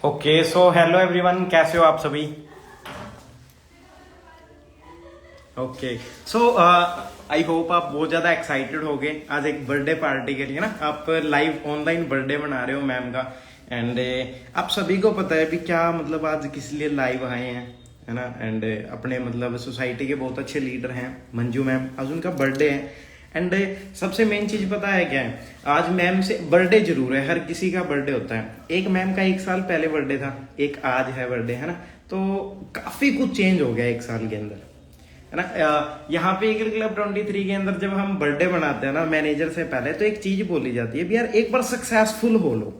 Okay so hello everyone, कैसे हो आप सभी। ओके सो आई होप आप बहुत ज्यादा एक्साइटेड हो गए आज एक बर्थडे पार्टी के लिए ना। आप लाइव ऑनलाइन बर्थडे मना रहे हो मैम का। एंड आप सभी को पता है भी क्या मतलब आज किस लिए लाइव आए हैं, है ना। एंड अपने मतलब सोसाइटी के बहुत अच्छे लीडर हैं मंजू मैम, आज उनका बर्थडे है। एंड सबसे मेन चीज पता है क्या है, आज मैम से बर्थडे जरूर है, हर किसी का बर्थडे होता है। एक मैम का 1 साल पहले बर्थडे था, एक आज है बर्थडे, है ना। तो काफी कुछ चेंज हो गया 1 साल के अंदर, है ना। यहाँ पे ईगल क्लब 23 के अंदर जब हम बर्थडे मनाते हैं ना मैनेजर से पहले, तो एक चीज बोली जाती है भी यार एक बार सक्सेसफुल हो लो,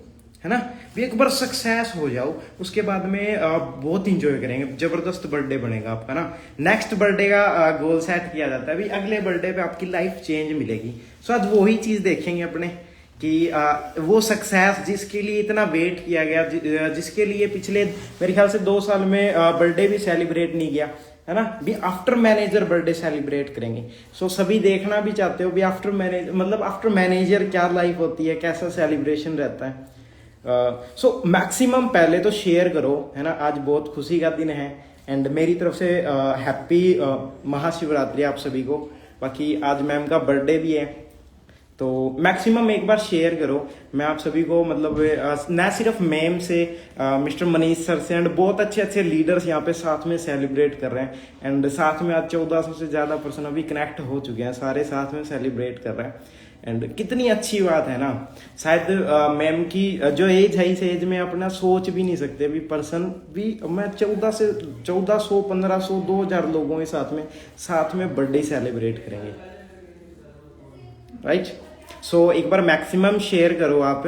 है ना। भी एक बार सक्सेस हो जाओ, उसके बाद में बहुत इंजॉय करेंगे, जबरदस्त बर्थडे बनेगा आपका ना। नेक्स्ट बर्थडे का गोल सेट किया जाता है भी अगले बर्थडे पे आपकी लाइफ चेंज मिलेगी। सो आज वही चीज देखेंगे अपने कि वो सक्सेस जिसके लिए इतना वेट किया गया, जिसके लिए पिछले मेरे ख्याल से 2 साल में बर्थडे भी सेलिब्रेट नहीं किया, है ना। भी आफ्टर मैनेजर बर्थडे सेलिब्रेट करेंगे। सो सभी देखना भी चाहते हो भी आफ्टर मैनेजर मतलब आफ्टर मैनेजर क्या लाइफ होती है, कैसा सेलिब्रेशन रहता है। सो मैक्सिमम पहले तो शेयर करो, है ना। आज बहुत खुशी का दिन है एंड मेरी तरफ से हैप्पी महाशिवरात्रि आप सभी को। बाकी आज मैम का बर्थडे भी है, तो मैक्सिमम एक बार शेयर करो। मैं आप सभी को मतलब न सिर्फ मैम से, मिस्टर मनीष सर से एंड बहुत अच्छे अच्छे लीडर्स यहाँ पे साथ में सेलिब्रेट कर रहे हैं। एंड साथ में आज 1400 से ज्यादा पर्सन अभी कनेक्ट हो चुके हैं, सारे साथ में सेलिब्रेट कर रहे हैं। एंड कितनी अच्छी बात है ना। शायद मैम की जो एज है, इस एज में अपना सोच भी नहीं सकते भी पर्सन भी। मैं 1400 1500 2000 लोगों के साथ में बर्थडे सेलिब्रेट करेंगे, राइट। सो एक बार मैक्सिमम शेयर करो आप।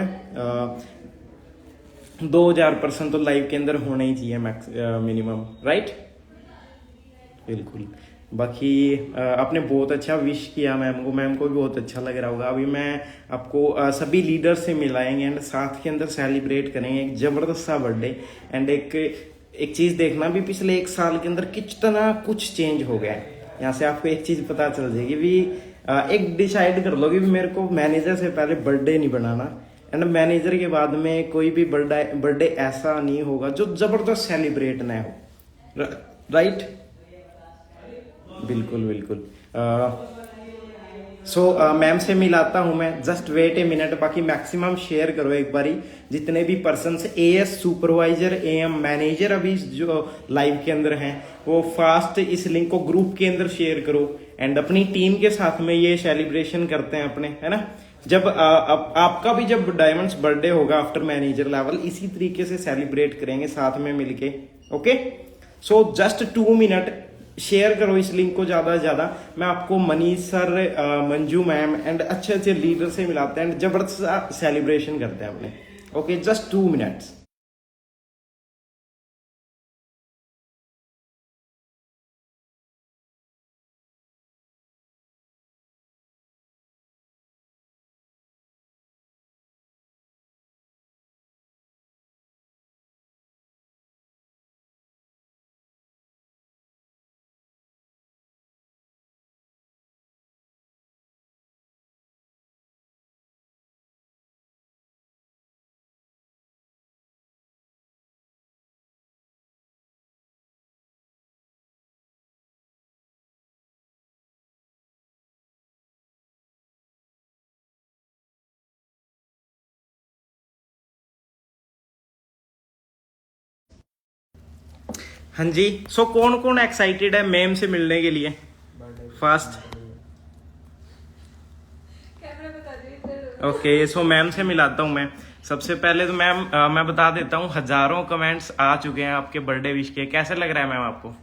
2000% तो लाइव के अंदर होना ही चाहिए मिनिमम, राइट? बिल्कुल। बाकी आपने बहुत अच्छा विश किया मैम को, मैम को भी बहुत अच्छा लग रहा होगा। अभी मैं आपको सभी लीडर से मिलाएंगे एंड साथ के अंदर सेलिब्रेट करेंगे एक जबरदस्त सा बर्थडे। एंड एक चीज देखना भी, पिछले 1 साल के अंदर कितना कुछ चेंज हो गया है। यहाँ से आपको एक चीज पता चल जाएगी भी, एक डिसाइड कर लो कि मेरे को मैनेजर से पहले बर्थडे नहीं बनाना, एंड मैनेजर के बाद में कोई भी बर्थडे ऐसा नहीं होगा जो जबरदस्त सेलिब्रेट ना हो, राइट? बिल्कुल बिल्कुल। सो मैम से मिलाता हूं मैं, जस्ट वेट ए मिनट। बाकी मैक्सिमम शेयर करो एक बारी, जितने भी person as supervisor, am manager अभी जो लाइव के अंदर हैं वो फास्ट इस लिंक को ग्रुप के अंदर शेयर करो एंड अपनी टीम के साथ में ये सेलिब्रेशन करते हैं अपने, है ना? जब आपका भी जब डायमंड्स बर्थडे होगा आफ्टर मैनेजर लेवल, इसी तरीके से सेलिब्रेट करेंगे साथ में मिलके। Okay, so just 2 minute share करो इस लिंक को ज्यादा से ज्यादा। मैं आपको Manish sir, Manju ma'am and अच्छे अच्छे लीडर से मिलाते हैं, जबरदस्त सेलिब्रेशन करते हैं अपने। Okay, just 2 minutes. हाँ जी, सो कौन कौन एक्साइटेड है मैम से मिलने के लिए? फास्ट। ओके, सो मैम से मिलाता हूँ मैं। सबसे पहले तो मैम मैं बता देता हूँ, हजारों कमेंट्स आ चुके हैं आपके बर्थडे विश के। कैसे लग रहा है मैम आपको?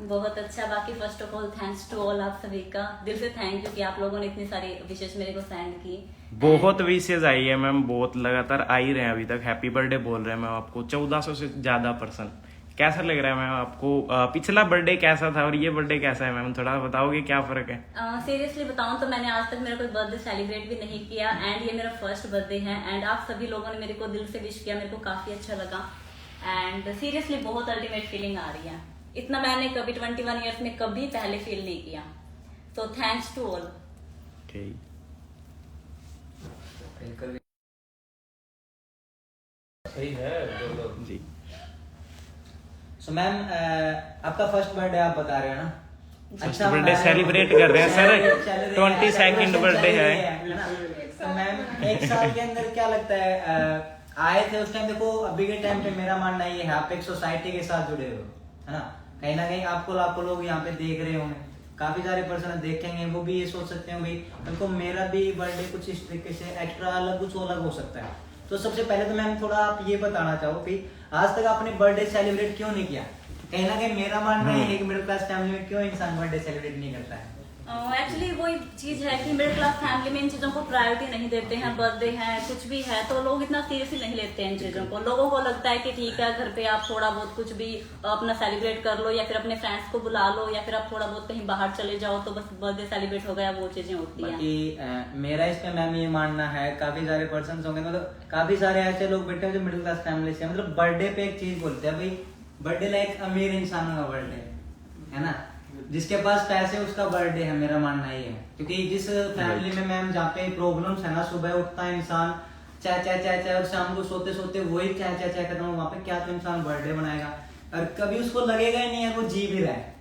बहुत अच्छा। बाकी first of all thanks to all, आप सभी का दिल से थैंक यू कि आप लोगों ने इतनी सारी विशेष मेरे को सेंड की। बहुत विशेष आई है मैम, बहुत लगातार आ ही रहे हैं अभी तक। हैप्पी बर्थडे बोल रहे हैं मैम आपको 1400 से ज्यादा पर्सन। कैसा लग रहा है मैम आपको? पिछला बर्थडे कैसा था और ये बर्थडे कैसा है मैम, थोड़ा बताओगे क्या फर्क है? सीरियसली बताऊं तो मैंने आज तक मेरा कोई बर्थडे सेलिब्रेट भी नहीं किया एंड ये मेरा फर्स्ट बर्थडे है एंड आप सभी लोगों ने मेरे को दिल से विश किया, मेरे को काफी अच्छा लगा एंड सीरियसली बहुत अल्टीमेट फीलिंग आ रही है। इतना मैंने कभी 21 ईयर्स में कभी पहले फील नहीं किया। तो थैंक्स टू ऑल। सही है जी। सो मैम, आपका फर्स्ट बर्थडे आप बता रहे हो ना? अच्छा, बर्थडे सेलिब्रेट कर रहे हैं सर, 22nd बर्थडे है ना? तो मैम 1 साल के अंदर क्या लगता है, आए थे उस टाइम, देखो अभी के टाइम पे मेरा मानना ये है, आप एक सोसाइटी के साथ जुड़े हो, है ना? कहीं ना कहीं आपको लाखों लोग यहाँ पे देख रहे होंगे, काफी सारे पर्सन देखेंगे, वो भी ये सोच सकते हैं भाई उनको मेरा भी बर्थडे कुछ इस तरीके से एक्स्ट्रा अलग, कुछ अलग हो सकता है। तो सबसे पहले तो मैम थोड़ा आप ये बताना चाहो कि आज तक आपने बर्थडे सेलिब्रेट क्यों नहीं किया? कहीं ना कहीं मेरा मानना है कि मिडिल क्लास फैमिली में क्यों इंसान बर्थडे सेलिब्रेट नहीं करता है? एक्चुअली वही चीज है कि मिडिल क्लास फैमिली में इन चीजों को प्रायोरिटी नहीं देते हैं। बर्थडे है, कुछ भी है तो लोग इतना सीरियसली नहीं लेते हैं इन चीजों को। लोगों को लगता है कि ठीक है घर पे आप थोड़ा बहुत कुछ भी अपना सेलिब्रेट कर लो या फिर अपने फ्रेंड्स को बुला लो या फिर आप थोड़ा बहुत कहीं बाहर चले जाओ तो बस बर्थडे सेलिब्रेट हो गया, वो चीजें होती है। बाकी मेरा इस पे मैम ये मानना है, काफी सारे पर्सन होंगे, मतलब काफी सारे ऐसे लोग बैठे हैं जो मिडिल क्लास फैमिली से, मतलब बर्थडे पे एक चीज बोलते हैं भाई बर्थडे लाइक अमीर इंसानों का बर्थडे है ना, जिसके पास पैसे उसका बर्थडे है। मेरा मानना ये है, क्योंकि जिस फैमिली में मैम जहाँ पे प्रॉब्लम्स है ना, सुबह उठता है इंसान चाय चाय चाय चाय और शाम को सोते सोते वही चाय चाय चाय करता हूँ, वहाँ पे क्या तो इंसान बर्थडे बनाएगा और कभी उसको लगेगा ही नहीं है वो जी भी रहा है।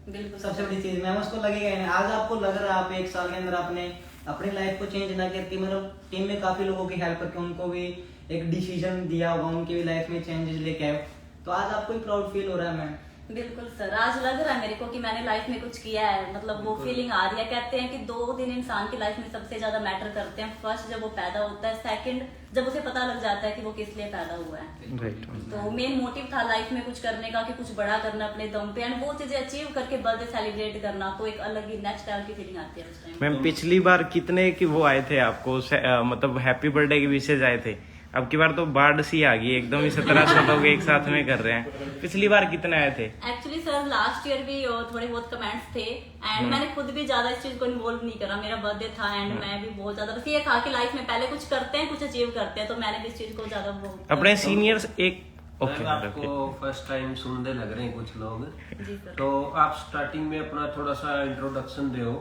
बिल्कुल सबसे बड़ी चीज मैम उसको लगेगा ही नहीं। आज आपको लग रहा है आप 1 साल के अंदर आपने अपनी लाइफ को चेंज ना करके, मतलब टीम में काफी लोगों की हेल्प करके उनको भी एक डिसीजन दिया होगा, उनकी भी लाइफ में चेंजेस लेके आए, तो आज आपको भी प्राउड फील हो रहा है मैम? बिल्कुल सर, आज लग रहा है मेरे को कि मैंने लाइफ में कुछ किया है, मतलब वो फीलिंग आ रही है। कहते हैं कि 2 दिन इंसान की लाइफ में सबसे ज्यादा मैटर करते हैं। फर्स्ट जब वो पैदा होता है, सेकंड जब उसे पता लग जाता है कि वो किस लिए पैदा हुआ है। राइट। तो मेन मोटिव था लाइफ में कुछ करने का, कि कुछ बड़ा करना अपने दम पे, एंड वो चीजें अचीव करके बर्थडे सेलिब्रेट करना, तो एक अलग ही नेक्स्ट लेवल की फीलिंग आती है उस टाइम। मैम पिछली बार कितने की वो आए थे आपको मतलब हैप्पी बर्थडे के विशेष आए थे? अब की बार तो बाढ़ सी आ गई एकदम ही, 1700 लोग एक साथ में कर रहे हैं। पिछली बार कितने आए थे? एक्चुअली सर लास्ट ईयर भी थोड़े बहुत कमेंट्स थे, एंड मैंने खुद भी ज्यादा इस चीज को इन्वॉल्व नहीं करा। मेरा बर्थडे था एंड मैं भी बहुत ज्यादा, बस ये था कि लाइफ में पहले कुछ करते हैं, कुछ अचीव करते हैं, तो मैंने भी इस चीज को ज्यादा अपने सीनियर्स एक मैम आपको फर्स्ट टाइम सुनने लग रहे हैं कुछ लोग, जी सर। तो आप स्टार्टिंग में अपना थोड़ा सा इंट्रोडक्शन दो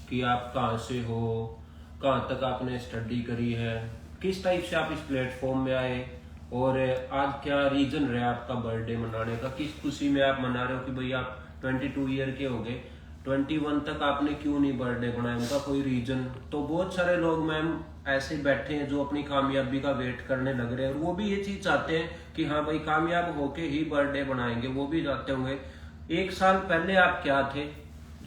कि आप कहाँ से हो, कहाँ तक आपने स्टडी करी है, किस टाइप से आप इस प्लेटफॉर्म में आए, और आज क्या रीजन रहा आपका बर्थडे मनाने का, किस खुशी में आप मना रहे हो कि भाई आप 22 ईयर के हो गए, 21 तक आपने क्यों नहीं बर्थडे बनाया, उनका कोई रीजन। तो बहुत सारे लोग मैम ऐसे बैठे हैं जो अपनी कामयाबी का वेट करने लग रहे हैं, और वो भी ये चीज चाहते हैं कि हाँ भाई कामयाब होके ही बर्थडे बनाएंगे, वो भी चाहते होंगे। 1 साल पहले आप क्या थे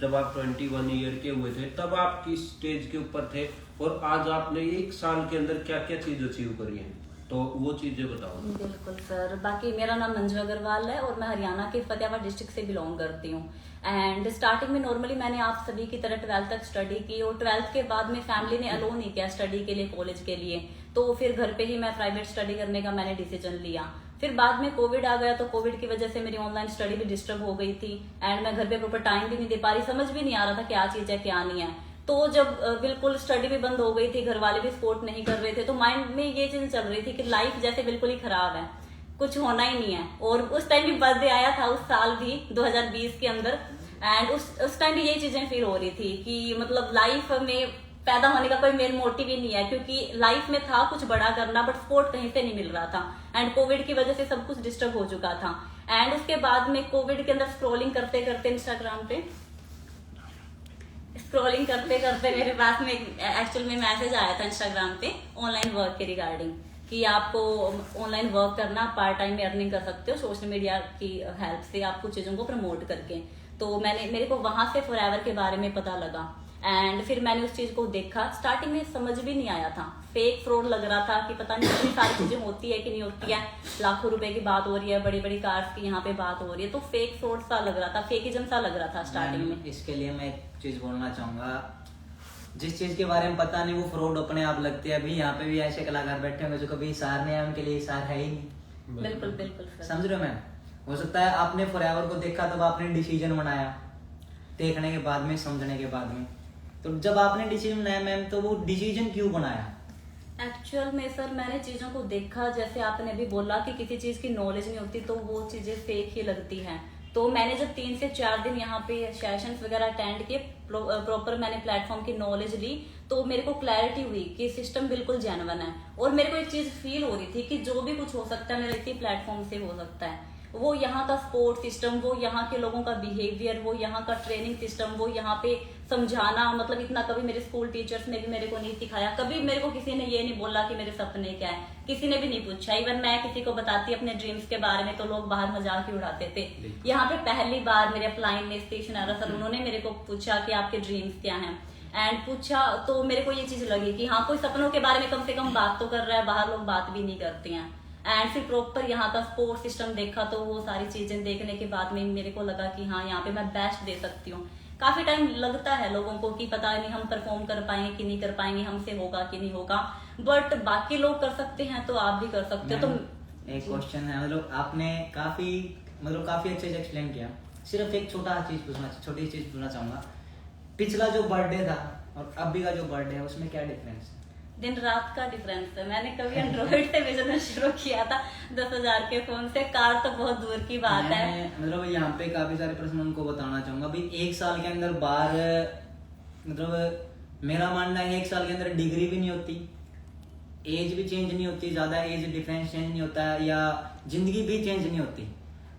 जब आप 21 ईयर के हुए थे, तब आप किस स्टेज के ऊपर थे, और आज आपने 1 साल के अंदर क्या क्या चीज अचीव करी है, तो वो चीजें बताओ। बिल्कुल सर, बाकी मेरा नाम मंजू अग्रवाल है और मैं हरियाणा के फतेहाबाद डिस्ट्रिक्ट से बिलोंग करती हूँ। एंड स्टार्टिंग में नॉर्मली मैंने आप सभी की तरह 12th तक स्टडी की, और 12th के बाद में फैमिली ने अलो नहीं किया स्टडी के लिए, कॉलेज के लिए, तो फिर घर पे ही मैं प्राइवेट स्टडी करने का मैंने डिसीजन लिया। फिर बाद में कोविड आ गया, तो कोविड की वजह से मेरी ऑनलाइन स्टडी भी डिस्टर्ब हो गई थी, एंड मैं घर पे प्रॉपर टाइम भी नहीं दे पा रही, समझ भी नहीं आ रहा था क्या चीज है क्या नहीं है। तो जब बिल्कुल स्टडी भी बंद हो गई थी, घर वाले भी सपोर्ट नहीं कर रहे थे, तो माइंड में ये चीज चल रही थी कि लाइफ जैसे बिल्कुल ही खराब है, कुछ होना ही नहीं है। और उस टाइम भी बर्थडे आया था उस साल भी 2020 के अंदर, एंड उस टाइम भी यही चीजें फील हो रही थी कि मतलब लाइफ में पैदा होने का कोई मेन मोटिव ही नहीं है, क्योंकि लाइफ में था कुछ बड़ा करना, बट सपोर्ट कहीं से नहीं मिल रहा था, एंड कोविड की वजह से सब कुछ डिस्टर्ब हो चुका था। एंड उसके बाद में कोविड के अंदर स्क्रॉलिंग करते करते इंस्टाग्राम पे मेरे पास में एक्चुअल में मैसेज आया था इंस्टाग्राम पे ऑनलाइन वर्क के रिगार्डिंग, कि आपको ऑनलाइन वर्क करना, पार्ट टाइम में अर्निंग कर सकते हो सोशल मीडिया की हेल्प से, आप कुछ चीजों को प्रमोट करके। तो मेरे को वहां से फॉरएवर के बारे में पता लगा, एंड फिर मैंने उस चीज को देखा। स्टार्टिंग में समझ भी नहीं आया था, फेक फ्रॉड लग रहा था कि पता नहीं कितनी सारी चीजें होती है कि नहीं होती है, लाखों रुपए की बात हो रही है, बड़ी बड़ी कार्स की यहाँ पे बात हो रही है, तो फेक फ्रॉड सा लग रहा था, फेकिज्म सा लग रहा था स्टार्टिंग में। इसके लिए मैं एक चीज बोलना चाहूंगा, जिस चीज के बारे में पता नहीं वो फ्रॉड अपने आप लगती है। अभी यहाँ पे भी ऐसे कलाकार बैठे होंगे जो कभी इशार नहीं है, उनके लिए इशार है ही नहीं। बिल्कुल बिल्कुल सर। समझ रहे हो मैम? हो सकता है आपने फॉरएवर को देखा तब आपने डिसीजन बनाया, देखने के बाद में, समझने के बाद में। तो जब आपने डिसीजन बनाया मैम, तो वो डिसीजन क्यों बनाया? एक्चुअल में सर मैंने चीजों को देखा, जैसे आपने भी बोला कि किसी चीज की नॉलेज नहीं होती तो वो चीजें फेक ही लगती हैं। तो मैंने जब 3 से 4 दिन यहाँ पे सेशंस वगैरह अटेंड किए, प्रॉपर मैंने प्लेटफॉर्म की नॉलेज ली, तो मेरे को क्लैरिटी हुई कि सिस्टम बिल्कुल जेन्युइन है। और मेरे को एक चीज फील हो रही थी कि जो भी कुछ हो सकता है मेरे इसी प्लेटफॉर्म से हो सकता है। वो यहाँ का सपोर्ट सिस्टम, वो यहाँ के लोगों का बिहेवियर, वो यहाँ का ट्रेनिंग सिस्टम, वो यहाँ पे समझाना, मतलब इतना कभी मेरे स्कूल टीचर्स ने भी मेरे को नहीं सिखाया। कभी मेरे को किसी ने ये नहीं बोला कि मेरे सपने क्या है, किसी ने भी नहीं पूछा। इवन मैं किसी को बताती अपने ड्रीम्स के बारे में तो लोग बाहर मजाक ही उड़ाते थे। यहाँ पे पहली बार मेरे अपलाइन ने, स्टेशन सर, उन्होंने मेरे को पूछा कि आपके ड्रीम्स क्या हैं, एंड पूछा तो मेरे को ये चीज लगी कि हाँ कोई सपनों के बारे में कम से कम बात तो कर रहा है, बाहर लोग बात भी नहीं करते हैं। एंड फिर प्रॉपर यहाँ का सपोर्ट सिस्टम देखा, तो वो सारी चीजें देखने के बाद में मेरे को लगा कि हाँ यहाँ पे मैं बेस्ट दे सकती हूँ। काफी टाइम लगता है लोगों को कि पता नहीं हम परफॉर्म कर पाएंगे कि नहीं कर पाएंगे, हमसे होगा कि नहीं होगा, बट बाकी लोग कर सकते हैं तो आप भी कर सकते हो। तो एक क्वेश्चन है, मतलब आपने काफी अच्छे से एक्सप्लेन किया। सिर्फ एक छोटी चीज पूछना चाहूंगा, पिछला जो बर्थडे था और अभी का जो बर्थडे है उसमें क्या डिफरेंस है? दिन रात का डिफरेंस है। मैंने कभी एंड्रॉइड से बिजनेस शुरू किया था 10,000 के फोन से, कार तो बहुत दूर की बात है। मतलब यहाँ पे काफी सारे प्रश्न उनको बताना चाहूंगा। अभी 1 साल के अंदर बाहर, मतलब मेरा मानना है 1 साल के अंदर डिग्री भी नहीं होती, एज भी चेंज नहीं होती, ज्यादा एज डिफरेंस चेंज नहीं होता, या जिंदगी भी चेंज नहीं होती।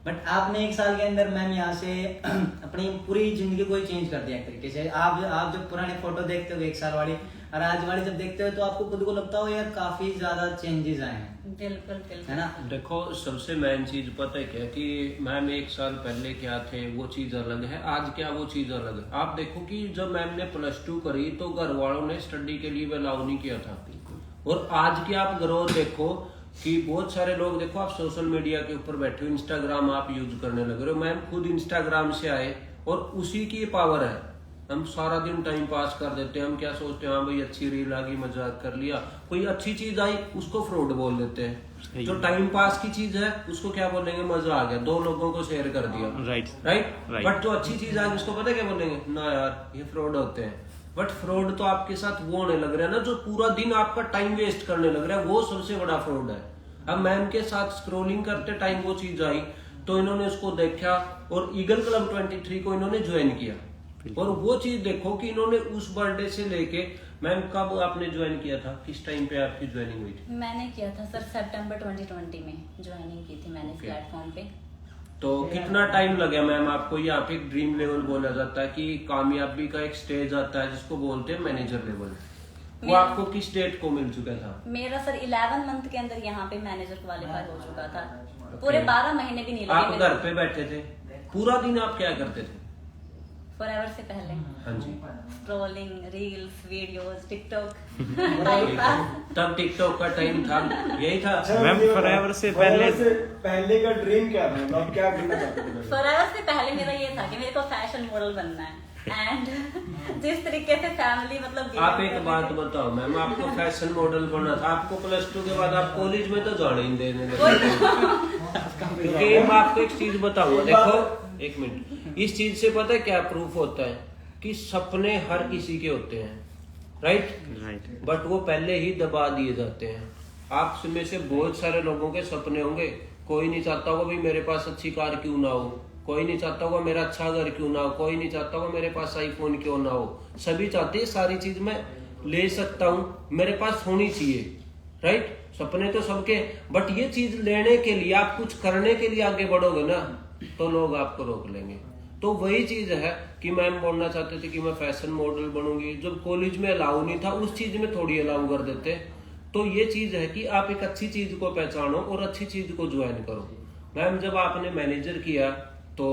बट आपने 1 साल के अंदर मैम यहाँ से अपनी पूरी जिंदगी को ही चेंज कर दिया एक तरीके से। आप जब पुराने फोटो देखते हो 1 साल वाली, और आज वाली जब देखते हो तो आपको खुद को लगता हो यार काफी ज्यादा चेंजेस आए हैं, बिल्कुल बिल्कुल है ना? देखो सबसे मेन चीज पता है क्या कि मैम 1 साल पहले क्या थे वो चीज अलग है, आज क्या वो चीज अलग है। आप देखो कि जब मैम ने +2 करी तो घर वालों ने स्टडी के लिए अलाउ नहीं किया था, और आज की आप ग्रोथ देखो कि बहुत सारे लोग देखो, आप सोशल मीडिया के ऊपर बैठे हो, इंस्टाग्राम आप यूज करने लग रहे हो। मैम खुद इंस्टाग्राम से आए और उसी की पावर है। हम सारा दिन टाइम पास कर देते हैं, हम क्या सोचते हैं, हाँ भाई अच्छी रील आ गई, मजाक कर लिया, कोई अच्छी चीज आई उसको फ्रॉड बोल देते हैं। जो टाइम पास की चीज है उसको क्या बोलेंगे, मजा आ गया, 2 लोगों को शेयर कर दिया, राइट। बट जो अच्छी चीज आई उसको पता है क्या बोलेंगे, ना यार ये फ्रॉड होते हैं। बट फ्रॉड तो आपके साथ वो होने लग रहा है ना, जो पूरा दिन आपका टाइम वेस्ट करने लग रहा है, वो सबसे बड़ा फ्रॉड है। अब मैम के साथ स्क्रोलिंग करते टाइम वो चीज आई तो इन्होंने उसको देखा और ईगल क्लब 23 को इन्होंने ज्वाइन किया। और वो चीज देखो कि इन्होंने उस बर्थडे से लेके, मैम कब आपने ज्वाइन किया था, किस टाइम पे आपकी ज्वाइनिंग हुई थी? मैंने किया था सर सितंबर 2020 में ज्वाइनिंग की थी मैंने प्लेटफॉर्म पे। तो कितना टाइम लगा मैम आपको? यहाँ पे एक ड्रीम लेवल बोला जाता है कि कामयाबी का एक स्टेज आता है जिसको बोलते हैं मैनेजर लेवल, वो आपको किस डेट को मिल चुका था? मेरा सर 11 मंथ के अंदर यहाँ पे मैनेजर क्वालिफाई हो चुका था। पूरे 12 महीने भी नहीं लगे। आप घर पे बैठे थे, पूरा दिन आप क्या करते थे? फॉरएवर से पहले हाँ जी, स्क्रॉलिंग, रील्स, वीडियोस, टिकटॉक। तब टिकटॉक का टाइम था, यही था मैम। फॉरएवर से पहले का ड्रीम क्या था, आप क्या करना चाहते थे? फॉरएवर से पहले मेरा ये था कि मेरे को फैशन मॉडल बनना है। एंड जिस तरीके से फैमिली मतलब आप एक बात बताओ मैम, आपको फैशन मॉडल बनना था, आपको +2 के बाद आप कॉलेज में तो जाने ही देने लगे। क्योंकि मैं आपको एक चीज बताऊंगा, देखो 1 मिनट, इस चीज से पता है क्या प्रूफ होता है कि सपने हर किसी के होते हैं, राइट, बट वो पहले ही दबा दिए जाते हैं। आप में से बहुत सारे लोगों के सपने होंगे, कोई नहीं चाहता होगा भाई मेरे पास अच्छी कार क्यों ना हो, कोई नहीं चाहता होगा मेरा अच्छा घर क्यों ना हो, कोई नहीं चाहता होगा मेरे पास आईफोन क्यों ना हो। सभी चाहते हैं सारी चीज मैं ले सकता हूँ, मेरे पास होनी चाहिए, राइट। सपने तो सबके, बट ये चीज लेने के लिए आप कुछ करने के लिए आगे बढ़ोगे ना तो लोग आपको रोक लेंगे। तो वही चीज है कि मैम बोलना चाहते थे कि मैं फैशन मॉडल बनूंगी, जब कॉलेज में अलाउ नहीं था उस चीज में थोड़ी अलाउ कर देते। तो ये चीज है कि आप एक अच्छी चीज को पहचानो और अच्छी चीज को ज्वाइन करो। मैम जब आपने मैनेजर किया तो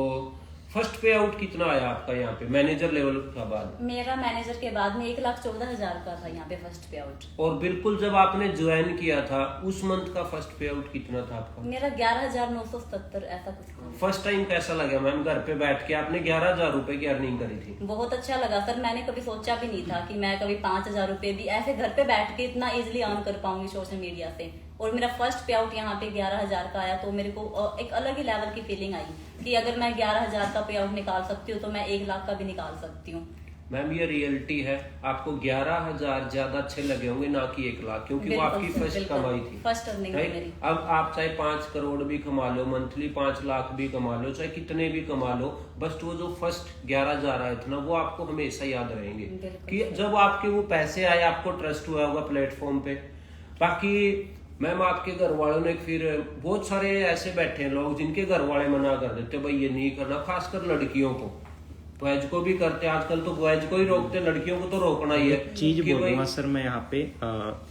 फर्स्ट पे आउट कितना आया आपका यहाँ पे मैनेजर लेवल का बाद? मेरा मैनेजर के बाद में 1,14,000 का था यहाँ पे फर्स्ट पे आउट। और बिल्कुल जब आपने ज्वाइन किया था उस मंथ का फर्स्ट पे आउट कितना था आपका? मेरा 11,977 ऐसा कुछ था। फर्स्ट टाइम कैसा लगा मैम, घर पे बैठ के आपने 11,000 रुपए की अर्निंग करी थी? बहुत अच्छा लगा सर, मैंने कभी सोचा भी नहीं था कि मैं कभी 5,000 रुपए भी ऐसे घर पे बैठ के इतना इजिली अर्न कर पाऊंगी सोशल मीडिया से। और मेरा फर्स्ट पे आउट यहाँ पे 11,000 का आया तो मेरे को एक अलग ही लेवल की फीलिंग आई कि अगर मैं 11,000 का पे आउट निकाल सकती हूँ तो मैं 1 लाख का भी निकाल सकती हूँ। मैम ये रियलिटी है, आपको 11,000 ज्यादा अच्छे लगे होंगे ना कि 1 लाख, क्योंकि वो आपकी फर्स्ट कमाई थी, फर्स्ट अर्निंग राइट। मेरी। अब आप चाहे 5 करोड़ भी कमा लो मंथली, 5 लाख भी कमा लो, चाहे कितने भी कमा लो, बस वो जो फर्स्ट 11,000 आए थे ना वो आपको हमेशा याद रहेंगे कि जब आपके वो पैसे आए आपको ट्रस्ट हुआ होगा प्लेटफॉर्म पे। बाकी मैम आपके घर वालों ने फिर बहुत सारे ऐसे बैठे हैं लोग जिनके घर वाले मना कर देते भाई ये नहीं करना, खासकर लड़कियों को, बॉयज को भी करते आजकल, तो बॉयज को ही रोकते, लड़कियों को तो रोकना ही है। चीज बोलूंगा सर मैं यहाँ पे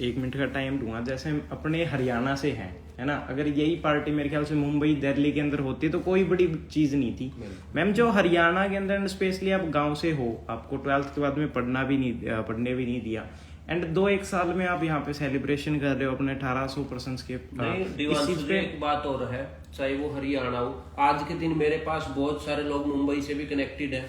1 मिनट का टाइम दूंगा। जैसे हम अपने हरियाणा से हैं, है ना, अगर यही पार्टी मेरे ख्याल से मुंबई दिल्ली के अंदर होती तो कोई बड़ी चीज नहीं थी। मैम जो हरियाणा के अंदर स्पेशली आप गाँव से हो, आपको 12th के बाद में पढ़ने भी नहीं दिया, एंड 2-1 साल में आप यहाँ पे सेलिब्रेशन कर रहे हो अपने 1800% के। इस चीज पे एक बात और है, चाहे वो हरियाणा हो, आज के दिन मेरे पास बहुत सारे लोग मुंबई से भी कनेक्टेड है,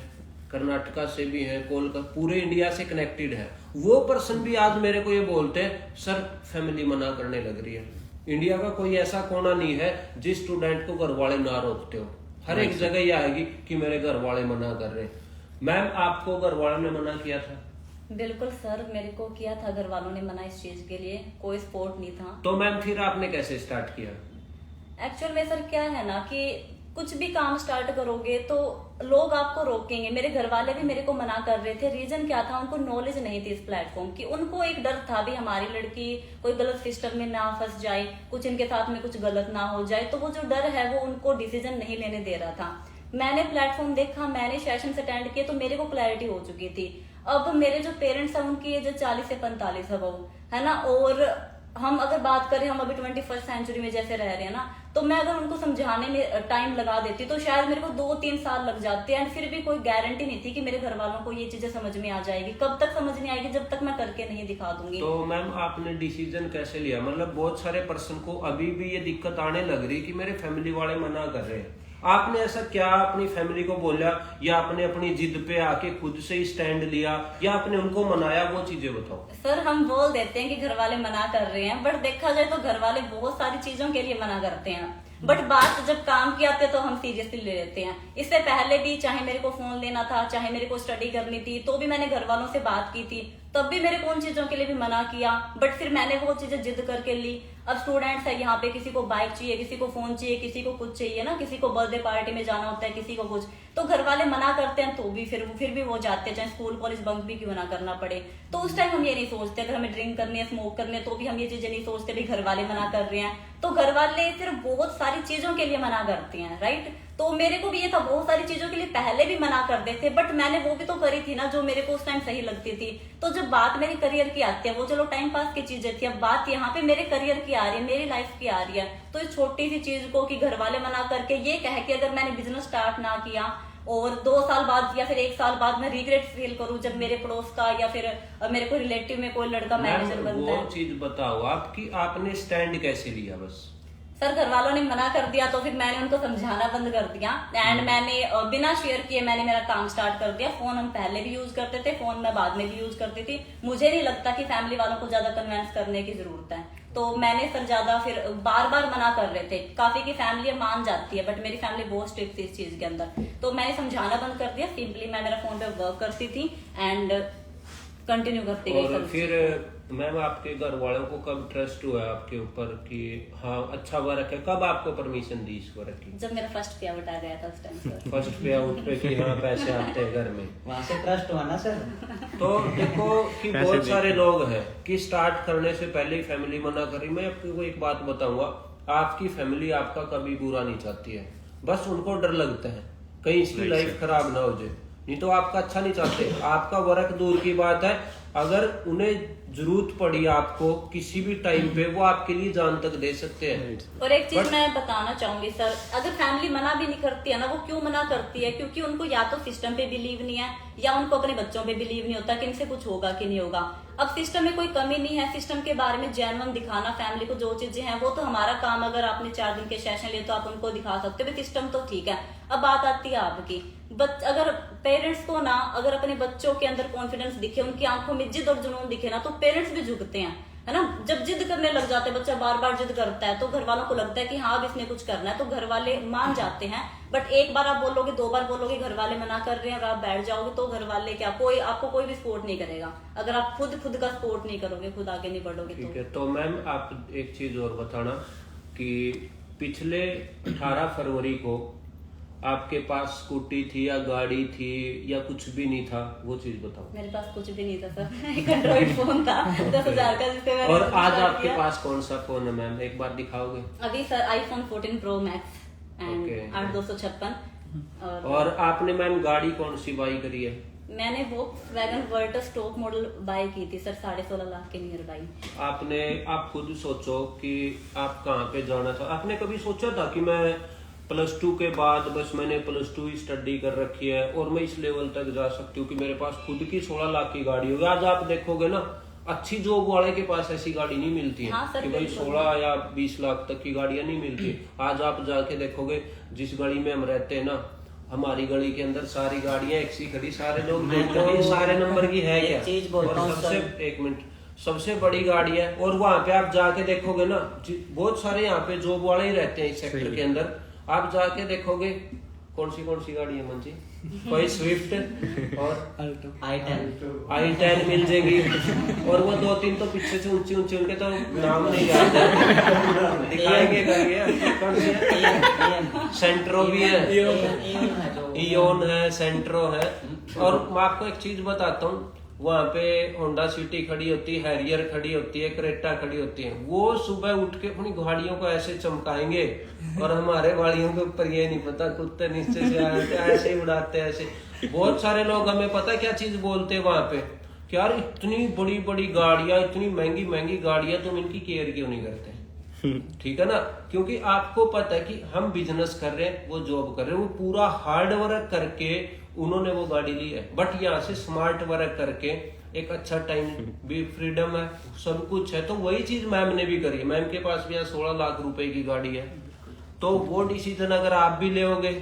कर्नाटका से भी है, कोलकाता, पूरे इंडिया से कनेक्टेड है। वो पर्सन भी आज मेरे को ये बोलते हैं सर फैमिली मना करने लग रही है। इंडिया का कोई ऐसा कोना नहीं है जिस स्टूडेंट को घर वाले ना रोकते हो, हर एक जगह ये आएगी कि मेरे घर वाले मना कर रहे हैं। मैम आपको घर वालों ने मना किया था? बिल्कुल सर, मेरे को किया था घर वालों ने मना, इस चीज के लिए कोई सपोर्ट नहीं था। तो मैम फिर आपने कैसे स्टार्ट किया? एक्चुअल में सर क्या है ना कि कुछ भी काम स्टार्ट करोगे तो लोग आपको रोकेंगे। मेरे घर वाले भी मेरे को मना कर रहे थे। रीजन क्या था, उनको नॉलेज नहीं थी इस प्लेटफॉर्म की। उनको एक डर था भी हमारी लड़की कोई गलत सिस्टम में ना फंस जाए, कुछ इनके साथ में कुछ गलत ना हो जाए, तो वो जो डर है वो उनको डिसीजन नहीं लेने दे रहा था। मैंने प्लेटफॉर्म देखा, मैंने सेशंस अटेंड किए तो मेरे को क्लैरिटी हो चुकी थी। अब मेरे जो पेरेंट्स हैं उनकी एज 40 से 45 है वो, है ना। और हम अगर बात करें, हम अभी 21st सेंचुरी में जैसे रह रहे हैं ना, तो मैं अगर उनको समझाने में टाइम लगा देती तो शायद मेरे को 2-3 साल लग जाते हैं, एंड फिर भी कोई गारंटी नहीं थी कि मेरे घर वालों को ये चीजें समझ में आ जाएगी। कब तक समझ नहीं आएगी? जब तक मैं करके नहीं दिखा दूंगी। तो मैम आपने डिसीजन कैसे लिया? मतलब बहुत सारे पर्सन को अभी भी ये दिक्कत आने लग रही कि मेरे फैमिली वाले मना कर रहे हैं, आपने ऐसा क्या अपनी फैमिली को बोला, या आपने अपनी जिद पे आके खुद से ही स्टैंड लिया, या आपने उनको मनाया? वो चीजें बताओ। सर हम बोल देते हैं कि घर वाले मना कर रहे हैं, बट देखा जाए तो घर वाले बहुत सारी चीजों के लिए मना करते हैं, बट बात जब काम की आती है तो हम सीरियसली ले लेते हैं। इससे पहले भी चाहे मेरे को फोन लेना था, चाहे मेरे को स्टडी करनी थी, तो भी मैंने घर वालों से बात की थी, तब भी मेरे को उन चीजों के लिए भी मना किया, बट फिर मैंने वो चीजें जिद करके ली। अब स्टूडेंट्स है यहाँ पे, किसी को बाइक चाहिए, किसी को फोन चाहिए, किसी को कुछ चाहिए ना, किसी को बर्थडे पार्टी में जाना होता है, किसी को कुछ, तो घर वाले मना करते हैं तो भी फिर भी वो जाते हैं, चाहे स्कूल कॉलेज बंक भी क्यों ना करना पड़े। तो उस टाइम हम ये नहीं सोचते, अगर हमें ड्रिंक करनी है, स्मोक करनी है, तो भी हम ये चीजें नहीं सोचते भी घर वाले मना कर रहे हैं। तो घर वाले सिर्फ बहुत सारी चीजों के लिए मना करते हैं, राइट। तो मेरे को भी ये था, बहुत सारी चीजों के लिए पहले भी मना कर देते, बट मैंने वो भी तो करी थी ना जो मेरे को उस टाइम सही लगती थी। तो जब बात मेरी करियर की आती है, वो चलो टाइम पास की चीजें थी, अब बात यहाँ पे मेरे करियर की आ रही है, मेरी लाइफ की आ रही है। तो इस छोटी सी चीज को कि घर वाले मना करके ये कह के अगर मैंने बिजनेस स्टार्ट ना किया और 2 साल बाद या फिर 1 साल बाद मैं रिग्रेट फील करूं जब मेरे पड़ोस का या फिर मेरे को रिलेटिव में कोई लड़का मैनेजर बनता है। वो चीज बताओ आपकी, आपने स्टैंड कैसे लिया? बस सर घर वालों ने मना कर दिया तो फिर मैंने उनको समझाना बंद कर दिया, एंड मैंने बिना शेयर किए मैंने मेरा काम स्टार्ट कर दिया। फोन हम पहले भी यूज करते थे, फोन मैं बाद में भी यूज करती थी। मुझे नहीं लगता कि फैमिली वालों को ज्यादा कन्विंस करने की जरूरत है, तो मैंने सर ज्यादा फिर बार बार मना कर रहे थे। काफी की फैमिली मान जाती है, बट मेरी फैमिली बहुत स्ट्रिक्ट थी इस चीज के अंदर, तो मैंने समझाना बंद कर दिया। सिंपली मैं मेरा फोन पे वर्क करती थी एंड कंटिन्यू करती गई। और फिर मैम आपके घर वालों को कब ट्रस्ट हुआ आपके ऊपर कि हाँ अच्छा वर्क है? कब आपको परमिशन दी इस वर्क की? जब मेरा फर्स्ट पे आउट आ गया था उस टाइम सर। फर्स्ट पे आउट पे कि हाँ पैसे आते हैं घर में, वहां से ट्रस्ट हुआ ना सर। तो देखो कि बहुत सारे लोग हैं कि स्टार्ट करने से पहले ही फैमिली मना करी। मैं आपको एक बात बताऊंगा, आपकी फैमिली आपका कभी बुरा नहीं चाहती है, बस उनको डर लगता है कहीं इसकी लाइफ खराब ना हो जाए, नहीं तो आपका अच्छा नहीं चाहते। आपका वर्क दूर की बात है, अगर उन्हें जरूरत पड़ी आपको किसी भी टाइम पे, वो आपके लिए जान तक दे सकते हैं। और एक चीज मैं बताना चाहूंगी सर, अगर फैमिली मना भी नहीं करती है ना, वो क्यों मना करती है? क्योंकि उनको या तो सिस्टम पे बिलीव नहीं है, या उनको अपने बच्चों पे बिलीव नहीं होता कि इनसे कुछ होगा कि नहीं होगा। अब सिस्टम में कोई कमी नहीं है, सिस्टम के बारे में जेन्युइन दिखाना फैमिली को जो चीजें हैं, वो तो हमारा काम। अगर आपने 4 दिन के सेशन लिए तो आप उनको दिखा सकते हो सिस्टम तो ठीक है। अब बात आती है आपकी, अगर पेरेंट्स को ना, अगर अपने बच्चों के अंदर कॉन्फिडेंस दिखे, उनकी आंखों में जिद और जुनून दिखे ना, तो पेरेंट्स भी झुकते हैं, है ना। जब जिद करने लग जाते हैं, बच्चा बार बार जिद करता है, तो घर वालों को लगता है कि हाँ अब इसने कुछ करना है, तो घर वाले मान जाते हैं। बट एक बार आप बोलोगे, 2 बार बोलोगे, घर वाले मना कर रहे हैं और आप बैठ जाओगे, तो घर वाले क्या, कोई आपको कोई भी सपोर्ट नहीं करेगा अगर आप खुद का सपोर्ट नहीं करोगे, खुद आगे नहीं बढ़ोगे। ठीक है, तो मैम आप एक चीज और बताना कि पिछले 18 फरवरी को आपके पास स्कूटी थी या गाड़ी थी या कुछ भी नहीं था, वो चीज बताओ। मेरे पास कुछ भी नहीं था सर, एक एंड्रॉइड फोन था 10,000 का, जिससे मैंने। और आज आपके पास कौन सा फोन है मैम, एक बार दिखाओगे? अभी sir iPhone 14 Pro Max and 8256। और आपने मैम गाड़ी कौन सी बाई करी है? मैंने Volkswagen Virtus top model by की थी सर, 16.5 लाख के नियर बाई। आप खुद सोचो कि आप कहाँ पे जाना था। आपने कभी सोचा था कि मैं +2 के बाद, बस मैंने +2 ही स्टडी कर रखी है और मैं इस लेवल तक जा सकती हूँ कि मेरे पास खुद की 16 लाख की गाड़ी होगी? आज आप देखोगे ना, अच्छी जॉब वाले के पास ऐसी गाड़ी नहीं मिलती है। हाँ सर, कि भाई 16 या 20 लाख तक की गाड़ियां नहीं मिलती। आज आप जाके देखोगे, जिस गली में हम रहते हैं ना, हमारी गली के अंदर सारी गाड़ियां एक सी खड़ी, सारे लोग देखते हैं सारे नंबर की है क्या। चीज बोलता हूं सबसे सर, एक मिनट, सबसे बड़ी गाड़ी है। और वहां पे आप जाके देखोगे ना, बहुत सारे यहाँ पे जॉब वाले ही रहते हैं इस सेक्टर के अंदर। आप जाके देखोगे कौन सी गाड़ी है मंजी, कोई स्विफ्ट और i10 मिल जाएगी, और वो 2-3 तो पीछे से ऊंची उनके तो नाम नहीं याद है, दिखाएंगे कौन सी है। सेंट्रो भी है, इयोन है, सेंट्रो है। और मैं आपको एक चीज बताता हूँ, वहां पे होंडा सिटी खड़ी होती है, हैरियर खड़ी होती है, क्रेटा खड़ी होती है। वो सुबह उठ के अपनी गाड़ियों को ऐसे चमकाएंगे, और हमारे गाड़ियों के ऊपर ये नहीं पता कुत्ते नीचे से आते ऐसे ही उड़ाते हैं ऐसे। बहुत सारे लोग हमें पता है क्या चीज बोलते हैं वहां पे कि यार इतनी बड़ी बड़ी गाड़ियां, इतनी महंगी महंगी गाड़ियां, तुम इनकी केयर क्यों नहीं करते? ठीक है ना, क्योंकि आपको पता है कि हम बिजनेस कर रहे हैं, वो जॉब कर रहे हैं, वो पूरा हार्ड वर्क करके उन्होंने वो गाड़ी ली है, बट यहाँ से स्मार्ट वर्क करके एक अच्छा टाइम भी, फ्रीडम है, सब कुछ है। तो वही चीज मैम ने भी करी है। मैम के पास भी यहाँ 16 लाख रुपए की गाड़ी है, तो वो डिसीजन अगर आप भी लेोगे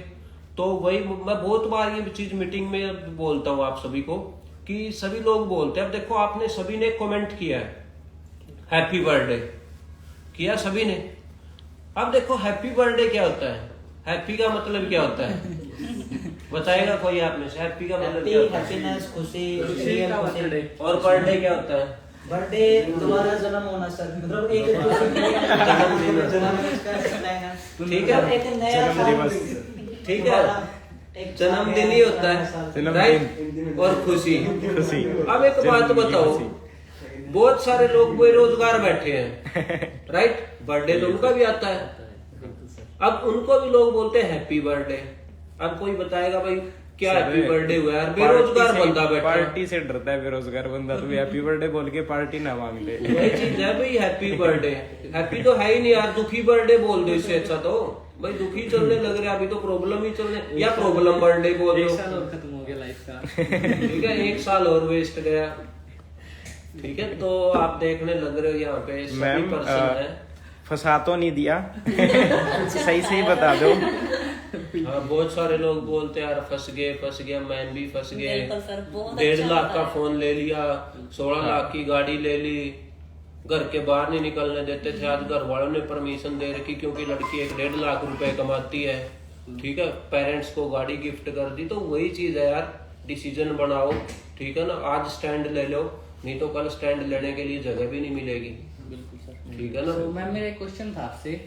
तो वही, मैं बहुत बार ये चीज मीटिंग में बोलता हूँ आप सभी को कि सभी लोग बोलते हैं, अब देखो आपने सभी ने कमेंट किया है हैप्पी बर्थडे किया सभी ने, अब देखो हैप्पी बर्थडे क्या होता है, हैप्पी का मतलब क्या होता है बताएगा कोई आप में से? हैप्पी का मतलब क्या होता है? हैप्पीनेस, खुशी, और बर्थडे क्या होता है? बर्थडे दोबारा जन्म होना सर, मतलब एक ठीक है, एक नया ठीक है, जन्मदिन ही होता है, राइट, और खुशी। अब एक बात बताओ, बहुत सारे लोग बेरोजगार बैठे हैं, राइट, बर्थडे तो उनका भी आता है, अब उनको भी लोग बोलते हैं हैप्पी बर्थडे। अब कोई बताएगा भाई क्या हैप्पी बर्थडे हुआ यार, बेरोजगार बंदा बैठा, पार्टी से डरता है बेरोजगार बंदा, तो हैप्पी बर्थडे बोल के पार्टी ना मांग ले। वही चीज है भाई, हैप्पी बर्थडे, हैप्पी तो है ही नहीं यार, दुखी बर्थडे बोल दो, इससे अच्छा तो भाई दुखी चलने लग रहा है अभी तो प्रॉब्लम ही चलने, या प्रॉब्लम बर्थडे बोल दो, खत्म हो गया लाइफ का। ठीक है, 1 साल और वेस्ट गया, ठीक है। तो आप देखने लग रहे हो यहाँ पे सभी मैम पर्सन है, फंसा तो नहीं दिया सही सही बता दो। हाँ, बहुत सारे लोग बोलते हैं यार फंस गए, मैन भी फंस गए, बिल्कुल सर, बहुत 1.5 अच्छा लाख का बताया। फोन ले लिया, 16 लाख की गाड़ी ले ली, घर के बाहर नहीं निकलने देते थे, आज घर वालों ने परमिशन दे रखी क्योंकि लड़की 1.5 लाख रुपए कमाती है, ठीक है, पेरेंट्स को गाड़ी गिफ्ट कर दी। तो वही चीज है यार, डिसीजन बनाओ, ठीक है ना, आज स्टैंड ले लो, नहीं तो कल स्टैंड लेने के लिए जगह भी नहीं मिलेगी, बिल्कुल सर, ठीक है ना। तो मैम मेरा एक क्वेश्चन था आपसे,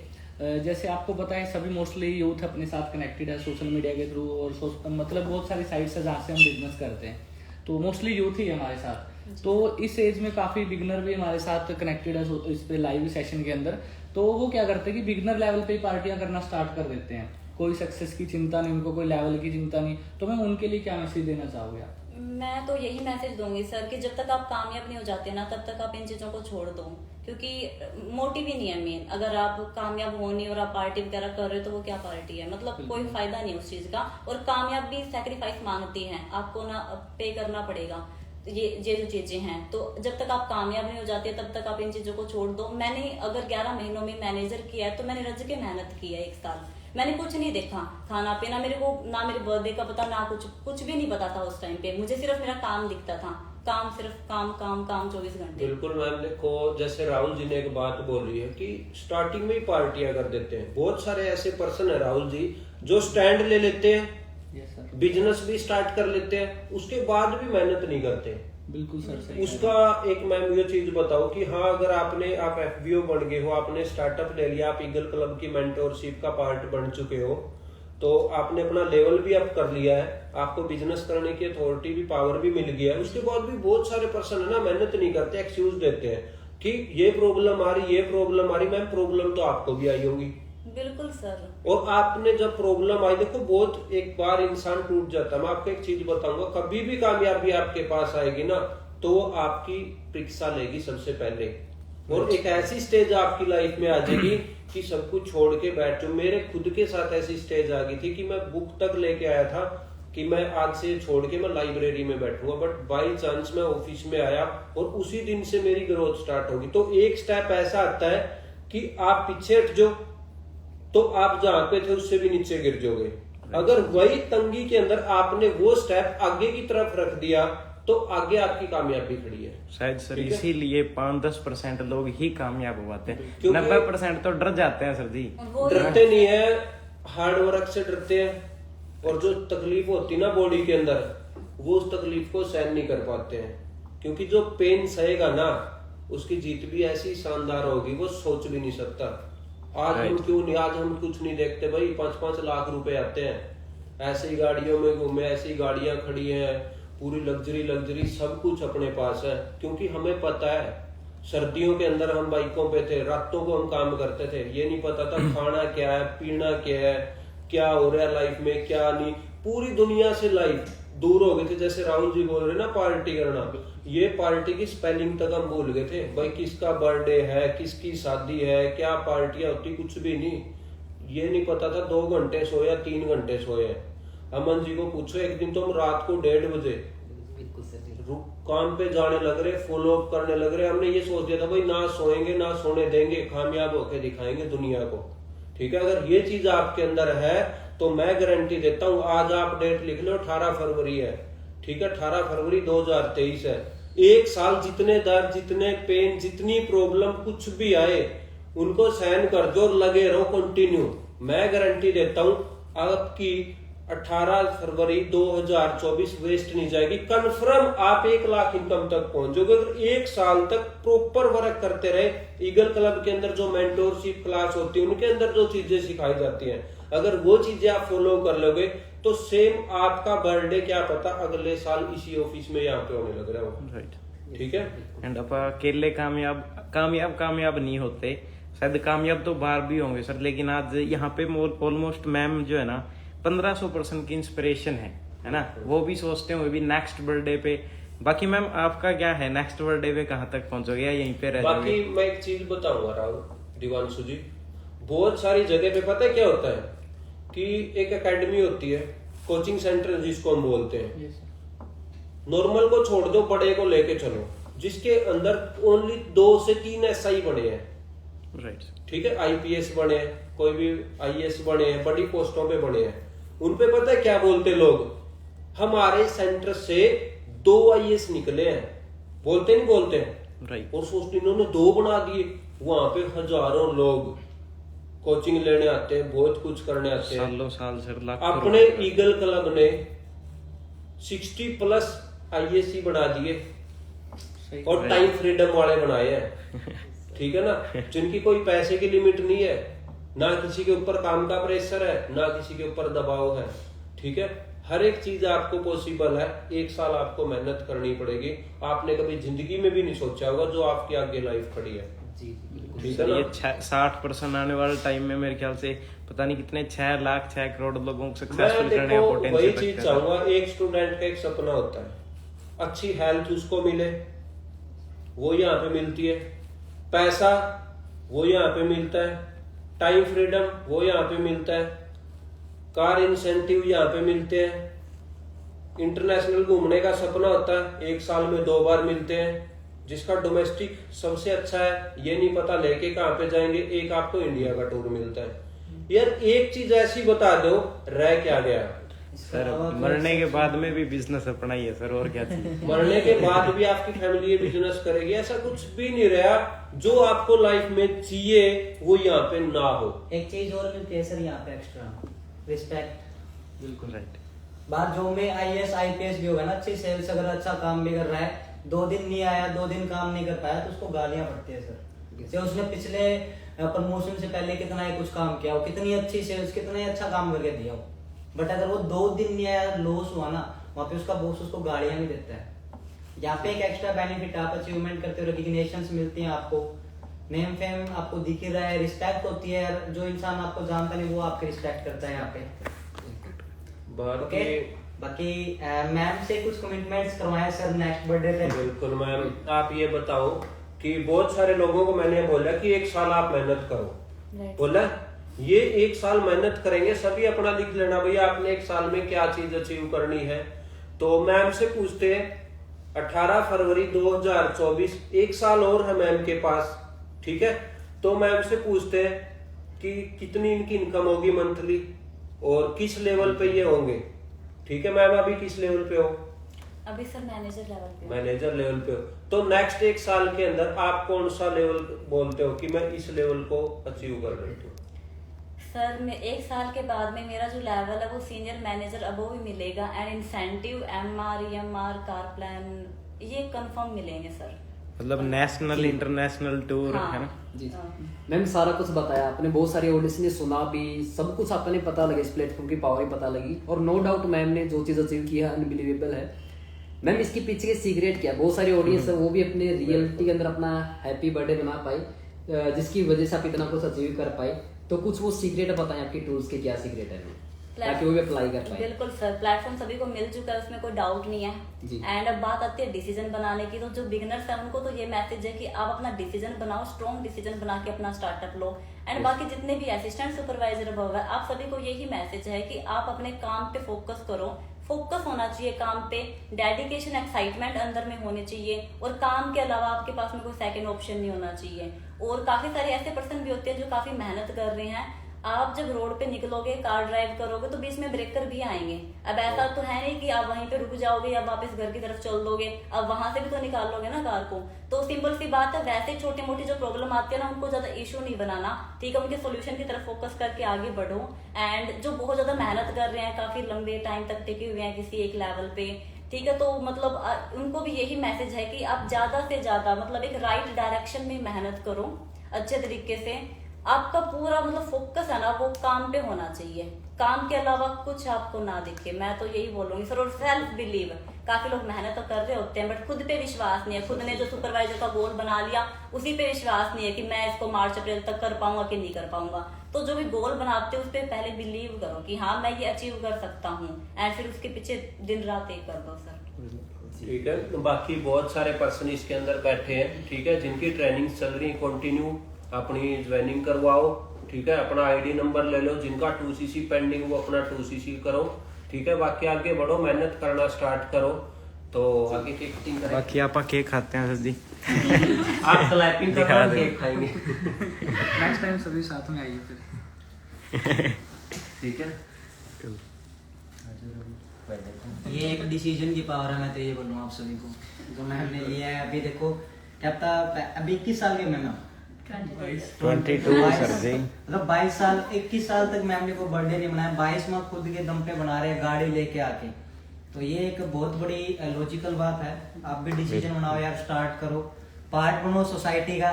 जैसे आपको पता है सभी मोस्टली यूथ अपने साथ कनेक्टेड है सोशल मीडिया के थ्रू, और मतलब बहुत सारी साइट्स है जहाँ से हम बिजनेस करते हैं, तो मोस्टली यूथ ही है हमारे साथ। तो इस एज में काफी बिगनर भी हमारे साथ कनेक्टेड है इस पे लाइव सेशन के अंदर। तो वो क्या करते हैं कि बिगनर लेवल पे ही पार्टियां करना स्टार्ट कर देते हैं, कोई सक्सेस की चिंता नहीं उनको, कोई लेवल की चिंता नहीं। तो मैं उनके लिए क्या मैसेज देना चाहूंगी आप? मैं तो यही मैसेज दूंगी सर कि जब तक आप कामयाब नहीं हो जाते ना, तब तक आप इन चीजों को छोड़ दो, क्योंकि मोटिव ही नहीं है मेन। अगर आप कामयाब हो नहीं और आप पार्टी वगैरह कर रहे हो तो वो क्या पार्टी है, मतलब कोई फायदा नहीं उस चीज का। और कामयाब भी सेक्रीफाइस मांगती है, आपको ना पे करना पड़ेगा ये जो चीजें हैं। तो जब तक आप कामयाब नहीं हो जाते तब तक आप इन चीजों को छोड़ दो। मैंने अगर 11 महीनों में मैनेजर किया है तो मैंने रज के मेहनत की है। 1 साल मैंने कुछ नहीं देखा, खाना पीना मेरे को, ना मेरे बर्थडे का पता, ना कुछ भी नहीं पता था उस टाइम पे। मुझे सिर्फ मेरा काम दिखता था, काम, सिर्फ काम काम काम 24 घंटे। बिल्कुल मैम, देखो जैसे राहुल जी ने एक बात बोली है कि स्टार्टिंग में ही पार्टियां कर देते हैं। बहुत सारे ऐसे पर्सन है राहुल जी जो स्टैंड ले लेते हैं, यस सर, बिजनेस भी स्टार्ट कर लेते हैं, उसके बाद भी मेहनत नहीं करते। बिल्कुल सर, सही उसका एक मैम ये चीज बताओ कि हाँ, अगर आप एफबीओ बन गए हो, आपने स्टार्टअप ले लिया, आप ईगल क्लब की मेंटोरशिप का पार्ट बन चुके हो, तो आपने अपना लेवल भी अप कर लिया है, आपको बिजनेस करने की अथॉरिटी भी, पावर भी मिल गया है। उसके बाद भी बहुत सारे पर्सन है ना मेहनत नहीं करते, एक्सक्यूज देते हैं कि ये प्रॉब्लम आ रही, ये प्रॉब्लम आ रही। मैम प्रॉब्लम तो आपको भी आई होगी, बिल्कुल सर। और आपने जब प्रॉब्लम आई, देखो बहुत एक बार इंसान टूट जाता है। मैं आपको एक चीज बताऊंगा, कभी भी कामयाबी आपके पास आएगी ना तो वो आपकी परीक्षा लेगी सबसे पहले, और एक ऐसी स्टेज आपकी लाइफ में आ जाएगी कि सब कुछ छोड़ के बैठ जाओ। मेरे खुद के साथ ऐसी स्टेज आ गई थी कि मैं बुक तक लेके आया था कि मैं आज से छोड़ के मैं लाइब्रेरी में बैठूंगा, बट बाई चांस मैं ऑफिस में आया और उसी दिन से मेरी ग्रोथ स्टार्ट होगी। तो एक स्टेप ऐसा आता है कि आप पीछे हट जाओ तो आप जहां पे थे उससे भी नीचे गिर जाओगे। अगर वही तंगी के अंदर आपने वो स्टेप आगे की तरफ रख दिया तो आगे आपकी कामयाबी खड़ी है। शायद सर इसीलिए 5-10% लोग ही कामयाब हो पाते हैं, क्योंकि 90% तो डर जाते हैं सर जी। वो डरते नहीं है, हार्ड वर्क से डरते हैं, और जो तकलीफ होती है ना बॉडी के अंदर, वो उस तकलीफ को सहन नहीं कर पाते हैं, क्योंकि जो पेन सहेगा ना उसकी जीत भी ऐसी शानदार होगी वो सोच भी नहीं सकता। आज हम क्यों नहीं, आज हम कुछ नहीं देखते भाई, 5-5 लाख रुपए आते हैं, ऐसी गाड़ियों में घूमे, ऐसी गाड़ियां खड़ी हैं, पूरी लग्जरी सब कुछ अपने पास है, क्योंकि हमें पता है सर्दियों के अंदर हम बाइकों पे थे, रातों को हम काम करते थे, ये नहीं पता था खाना क्या है, पीना क्या है, क्या हो रहा है लाइफ में क्या नहीं। पूरी दुनिया से लाइफ दूर हो गए थे। जैसे राहुल जी बोल रहे ना पार्टी करना, ये पार्टी की स्पेलिंग तक हम भूल गए थे भाई, किसका बर्थडे है, किसकी शादी है, क्या पार्टियां होती, कुछ भी नहीं। ये नहीं पता था 2 घंटे सोए या 3 घंटे सोए। अमन जी को पूछो, एक दिन तो हम रात को 1:30 बजे काम पे जाने लग रहे, फॉलो अप करने लग रहे। हमने ये सोच दिया था भाई ना सोएंगे ना सोने देंगे, कामयाब होके दिखाएंगे दुनिया को। ठीक है, अगर ये चीज आपके अंदर है तो मैं गारंटी देता हूँ, आज आप डेट लिख लो 18 फरवरी है, ठीक है, 18 फरवरी 2023 है। 1 साल जितने दर्द, जितने पेन, जितनी प्रॉब्लम कुछ भी आए उनको सहन कर दो और लगे रहो कंटिन्यू। मैं गारंटी देता हूँ आपकी 18 फरवरी 2024 वेस्ट नहीं जाएगी। कन्फर्म आप 1 लाख इनकम तक पहुंचोगे अगर 1 साल तक प्रॉपर वर्क करते रहे। ईगल क्लब के अंदर जो मेंटोरशिप क्लास होती है उनके अंदर जो चीजें सिखाई जाती हैं, अगर वो चीजें आप फॉलो कर लोगे तो सेम आपका बर्थडे क्या पता अगले साल इसी ऑफिस में यहाँ पे होने लग रहा हो। राइट, ठीक है। एंड आप अकेले कामयाब नहीं होते, शायद कामयाब तो बाहर भी होंगे सर, लेकिन आज यहाँ पे ऑलमोस्ट मैम जो है ना 1500% की इंस्पिरेशन है ना। वो भी सोचते हैं, वो भी नेक्स्ट बर्थडे पे। बाकी मैम आपका क्या है, नेक्स्ट बर्थडे पे कहाँ तक पहुंचोगे या यहीं पे रह जाओगे? बाकी मैं एक चीज बताऊंगा राहुल दिवानसु जी, बहुत सारी जगह पे पता है क्या होता है कि एक एकेडमी होती है, कोचिंग सेंटर जिसको हम बोलते हैं, नॉर्मल को छोड़ दो बड़े को लेके चलो, जिसके अंदर ओनली 2 से 3 SI बने हैं। राइट, ठीक है, IPS बने हैं, कोई भी IAS बने हैं, बड़ी पोस्टों पे बने हैं। उनपे पता है क्या बोलते लोग, हमारे सेंटर से 2 IAS निकले हैं, बोलते नहीं बोलते हैं। राइट, और सोचते इन्होंने 2 बना दिए। वहां पे हजारों लोग कोचिंग लेने आते हैं, बहुत कुछ करने आते हैं। सालों साल सर, लाख अपने ईगल क्लब ने 60+ IAC बना दिए और टाइम फ्रीडम वाले बनाए हैं। ठीक है ना, जिनकी कोई पैसे की लिमिट नहीं है, ना किसी के ऊपर काम का प्रेशर है, ना किसी के ऊपर दबाव है। ठीक है, हर एक चीज आपको पॉसिबल है। 1 साल आपको मेहनत करनी पड़ेगी। आपने कभी जिंदगी में भी नहीं सोचा होगा जो आपकी आगे लाइफ खड़ी है। ठीक है ना। ये 60% आने वाले टाइम में मेरे ख्याल से पता नहीं कितने 6 लाख 6 करोड़ लोगों को सक्सेसफुल करने का वही पोटेंशियल चीज चाहूंगा, एक स्टूडेंट का एक सपना होता है, अच्छी हेल्थ उसको मिले, वो यहाँ पे मिलती है। पैसा वो यहाँ पे मिलता है, टाइम फ्रीडम वो यहाँ पे मिलता है, कार इंसेंटिव यहाँ पे मिलते हैं, इंटरनेशनल घूमने का सपना होता है 1 साल में 2 बार मिलते हैं। जिसका डोमेस्टिक सबसे अच्छा है, ये नहीं पता लेके कहाँ पे जाएंगे, एक आपको इंडिया का टूर मिलता है। यार एक चीज ऐसी बता दो, रह क्या गया सर? मरने के बाद में भी बिजनेस अपना ही है सर, और क्या चाहिए? मरने के बाद भी आपकी फैमिली ये बिजनेस करेगी, ऐसा कुछ भी नहीं रहा। जो आपको लाइफ में चाहिए वो यहाँ पे ना हो। एक चीज और मिलती है सर यहाँ पे एक्स्ट्रा, रिस्पेक्ट। बिल्कुल राइट। बात जो में IAS IPS भी होगा ना, अच्छी सेल्स अगर अच्छा काम भी कर रहा है, 2 दिन नहीं आया, 2 दिन काम नहीं कर पाया तो उसको गालियां पड़ती है सर। जैसे उसने पिछले प्रमोशन से पहले कितना ही कुछ काम किया हो, कितनी अच्छी सेल्स, कितना ही अच्छा काम करके दिया हो, बट अगर वो 2 दिन नहीं आया, लॉस हुआ ना, वहाँ पे उसका बॉस उसको गालियां भी देता है। यहाँ पे एक एक्स्ट्रा बेनिफिट, आप अचीवमेंट करते हो, रिकॉग्निशंस मिलती हैं आपको, नेम फेम आपको दिख ही रहा है, रिस्पेक्ट होती है। जो इंसान आपको जानता नहीं वो आपकी रिस्पेक्ट करता है यहाँ पे। ओके, बाकी मैम से कुछ कमिटमेंट्स करवाए सर नेक्स्ट बर्थडे पे। बिल्कुल मैम, आप ये बताओ कि बहुत सारे लोगों को मैंने बोला कि 1 साल आप मेहनत करो, बोला ये 1 साल मेहनत करेंगे, सभी अपना लिख लेना भैया आपने 1 साल में क्या चीज अचीव करनी है। तो मैम से पूछते हैं 18 फरवरी 2024, 1 साल और है मैम के पास। ठीक है, तो मैम से पूछते हैं कि कितनी इनकी इनकम होगी मंथली और किस लेवल पे ये होंगे। ठीक है मैम, अभी किस लेवल पे हो? अभी सर मैनेजर लेवल पे। मैनेजर लेवल पे हो, तो नेक्स्ट 1 साल के अंदर आप कौन सा लेवल बोलते हो कि मैं इस लेवल को अचीव कर रही हूँ? सर मैं 1 साल के बाद में मेरा जो लेवल है वो सीनियर मैनेजर अबव ही मिलेगा, and incentive MR EMR car plan ये कंफर्म मिलेंगे सर। मतलब नेशनल इंटरनेशनल टूर हाँ, है ना जी। मैम सारा कुछ बताया आपने, बहुत सारी ऑडियंस ने सुना भी, सब कुछ आपने पता लगा, इस प्लेटफॉर्म की पावर ही पता लगी। और नो डाउट मैम ने जो चीज़ अचीव किया अनबिलीवेबल है। मैम इसके पीछे के सीक्रेट क्या, बहुत सारी ऑडियंस है वो भी अपने रियलिटी के अंदर अपना हैप्पी बर्थडे बना पाई, जिसकी वजह से आप इतना कुछ अचीव कर पाए। तो कुछ वो सीक्रेट बताएं, आपके टूल्स के क्या सीक्रेट है? ताकि वो भी अप्लाई कर पाए। बिल्कुल सर, प्लेटफॉर्म सभी को मिल चुका है, उसमें कोई डाउट नहीं जी। है। एंड अब बात आती है डिसीजन बनाने की, तो जो बिगिनर्स है उनको तो ये मैसेज है कि आप अपना डिसीजन बनाओ, स्ट्रॉन्ग डिसीजन बना के अपना स्टार्टअप लो। एंड बाकी जितने भी असिस्टेंट सुपरवाइजर अबव है, आप सभी को यही मैसेज है कि आप अपने काम पे फोकस करो, फोकस होना चाहिए काम पे, डेडिकेशन एक्साइटमेंट अंदर में होनी चाहिए, और काम के अलावा आपके पास में कोई सेकंड ऑप्शन नहीं होना चाहिए। और काफी सारे ऐसे पर्सन भी होते हैं जो काफी मेहनत कर रहे हैं, आप जब रोड पे निकलोगे, कार ड्राइव करोगे, तो बीच में ब्रेकर भी आएंगे। अब ऐसा तो है नहीं कि आप वहीं पे रुक जाओगे या वापस घर की तरफ चल दोगे, अब वहां से भी तो निकाल लोगे ना कार को। तो सिंपल सी बात है, वैसे छोटी मोटी जो प्रॉब्लम आती है ना, उनको ज्यादा इशू नहीं बनाना, ठीक है, उनके सोल्यूशन की तरफ फोकस करके आगे बढ़ो। एंड जो बहुत ज्यादा मेहनत कर रहे हैं, काफी लंबे टाइम तक टिके हुए हैं किसी एक लेवल पे, ठीक है, तो मतलब उनको भी यही मैसेज है कि आप ज्यादा से ज्यादा मतलब एक राइट डायरेक्शन में मेहनत करो अच्छे तरीके से। आपका पूरा मतलब फोकस है ना, वो काम पे होना चाहिए, काम के अलावा कुछ आपको ना दिखे, मैं तो यही बोलूंगी सर। और सेल्फ बिलीव, काफी लोग मेहनत तो कर रहे होते हैं बट खुद पे विश्वास नहीं है, खुद ने जो सुपरवाइजर का गोल बना लिया उसी पे विश्वास नहीं है कि मैं इसको मार्च अप्रैल तक कर पाऊंगा कि नहीं कर पाऊंगा। तो जो भी गोल बनाते हैं उस पर पहले बिलीव करो कि हाँ मैं ये अचीव कर सकता हूँ, एंड फिर उसके पीछे दिन रात एक कर दो सर। ठीक है, बाकी बहुत सारे पर्सन इसके अंदर बैठे हैं, ठीक है, जिनकी ट्रेनिंग चल रही है, कंटिन्यू अपनी ज्वाइनिंग करवाओ, ठीक है, अपना आईडी नंबर ले लो, जिनका 2cc पेंडिंग वो अपना 2cc करो, ठीक है, बाकी आगे बढ़ो, मेहनत करना स्टार्ट करो। तो आगे केक कटिंग करें। बाकी आप केक खाते हैं सर जी? आप क्लैपिंग दिखा करो, दो। केक खाएंगे। नेक्स्ट टाइम सभी साथ में आइए फिर। ठीक है, ये एक डिसीजन की पावर है, मैं तो ये बोलूँ आप सभी को, जो मैम ने लिया है। अभी देखो क्या पता, अभी 21 साल के मैम 22 सर जी, मतलब 22 साल 21 साल तक मैम ने कोई बर्थडे नहीं बनाया, 22 में खुद के दम पे बना रहे हैं गाड़ी लेके आके। तो ये एक बहुत बड़ी लॉजिकल बात है। आप भी डिसीजन बनाओ यार, स्टार्ट करो, पार्ट बनो सोसाइटी का,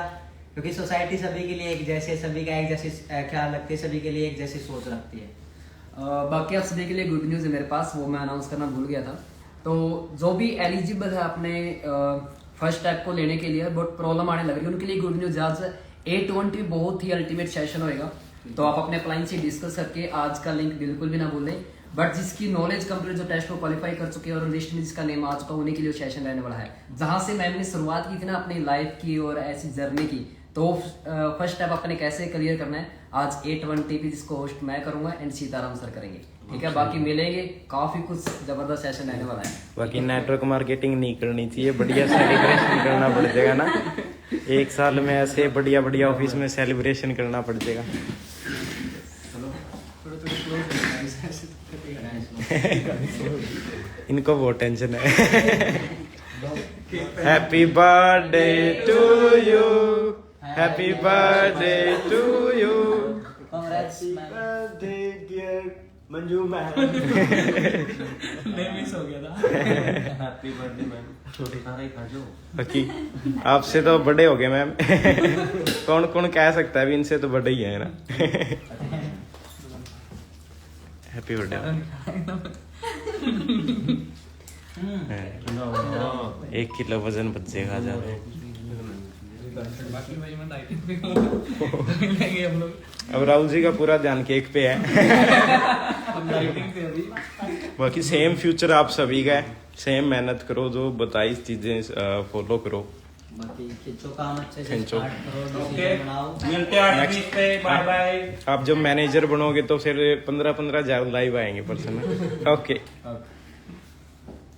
क्योंकि सोसाइटी सभी के लिए एक जैसे, सभी का एक जैसे ख्याल रखती है, सभी के लिए एक जैसी सोच रखती है। बाकी आप सभी के लिए गुड न्यूज़ है मेरे पास, वो मैं अनाउंस करना भूल गया था। तो जो भी एलिजिबल है अपने फर्स्ट स्टेप को लेने के लिए बहुत प्रॉब्लम आने लग रही है, उनके लिए गुड न्यूज़। आज 820 बहुत ही अल्टीमेट सेशन होएगा, तो आप अपने क्लाइंट से डिस्कस करके आज का लिंक बिल्कुल भी ना भूलें। बट जिसकी नॉलेज कंप्लीट, जो टेस्ट को क्वालिफाई कर चुके हैं और लिस्ट में जिसका नेम आ चुका, उन्हीं के लिए सेशन रहने वाला है। जहां से मैम ने शुरुआत की थी ना अपनी लाइफ की और ऐसी जर्नी की, तो फर्स्ट स्टेप अपने कैसे क्लियर करना है, आज 820 पे जिसको होस्ट मैं करूंगा एंड सीताराम सर करेंगे, ठीक है। बाकी मिलेंगे, काफी कुछ जबरदस्त सेशन रहने वाला है। बाकी नेटवर्क मार्केटिंग नहीं करनी चाहिए, बढ़िया सेलिब्रेशन करना पड़ जाएगा ना, एक साल में ऐसे बढ़िया बढ़िया ऑफिस में सेलिब्रेशन करना पड़ जाएगा। इनको बहुत टेंशन है। Happy birthday to you, happy birthday to you. Congrats birthday dear Manju ma'am. Miss हो गया था। हैप्पी बर्थडे मैम, छोटे खाना ही खा जाओ। बाकी आपसे तो बड़े हो गए मैम। कौन कौन कह सकता है, अभी इनसे तो बड़े ही है ना। Happy birthday. 1 किलो वजन बचेगा ज्यादा। अब राहुल जी का पूरा ध्यान केक पे है। बाकी सेम फ्यूचर आप सभी का है, सेम मेहनत करो, जो बताई चीजें फॉलो करो। बाकी खिंचो काम अच्छे से, खिंचो। स्टार्ट करो, ओके, डिसीजन बनाओ। मिलते हैं 8 पे, बाय बाय। आप जब मैनेजर बनोगे तो फिर 15-15 हजार लाइव आएंगे पर्सन। ओके।